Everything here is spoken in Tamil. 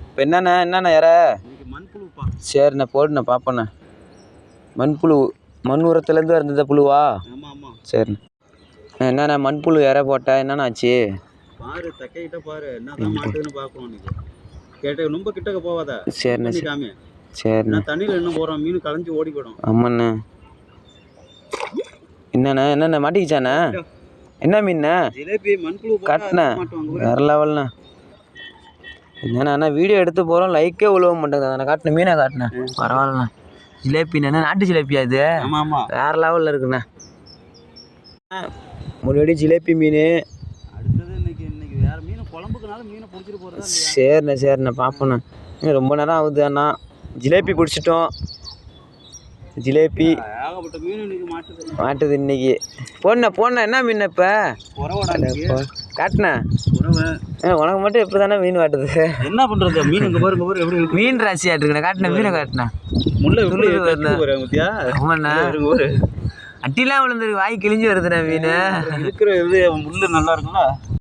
இப்போ என்னண்ணா யார மண்புழுப்பா. சரிண்ணே போடுண்ணே பார்ப்பண்ணே. மண்புழு மண் உரத்துலேருந்து இருந்ததா புழுவா? ஆமாம் ஆமாம். சரிண்ணே என்னண்ணா மண்புழு யாரை போட்டா என்னண்ணா ஆச்சு? பாரு தக்கையிட்ட பாரு என்னதான் மாட்டுதுன்னு பார்க்கணும் நீங்க. கேட்ட ரொம்ப கிட்டக்க போவாத. சரிண்ணே காமி. சரிண்ணே. தண்ணியில் இன்னும் போகிறோம் மீன் களைஞ்சி ஓடி போயிடும். ஆமாண்ணே. என்னண்ணே மாட்டிக்கிச்சாண்ணே? என்ன மீன்ண்ணே? ஜிலேபி மண்புழு கட்டினேன் வேறு லெவல்ண்ணே. என்னண்ணா வீடியோ எடுத்து போகிறோம் லைக்கே உழுவ மாட்டேங்குது. நான் காட்டின மீனை காட்டினேன் பரவாயில்லண்ணா. ஜிலேபிண்ணே நாட்டு ஜிலேபியா இது? ஆமாம் ஆமாம். வேறு லெவலில் இருக்குண்ணே. முன்னாடி ஜிலேபி மீன். அடுத்தது இன்னைக்கு வேறு மீன் குழம்புக்குனால மீனை பிடிச்சிட்டு போகிறதா? சரிண்ணே பார்ப்போண்ணே. ரொம்ப நேரம் ஆகுது அண்ணா. ஜிலேபி பிடிச்சிட்டோம். ஜிலேபி ஏகப்பட்ட மீன் இன்னைக்கு மாட்டுது இன்னைக்கு. போண்ணே என்ன மீன் இப்போ காட்டினே? உனக்கு மட்டும் எப்படி தானே மீன் மாட்டுது? என்ன பண்ணுறது மீன் இங்கே பாரு எப்படி மீன் ராசி ஆட்டுக்குண்ணே. காட்டின மீனை காட்டினேன். முள்ள ஆமாண்ணா அட்டிலாம் விழுந்துருக்கு. வாய் கிழிஞ்சு வருதுண்ணே மீன். இருக்கிற இது முள்ளு நல்லா இருக்குல்ல.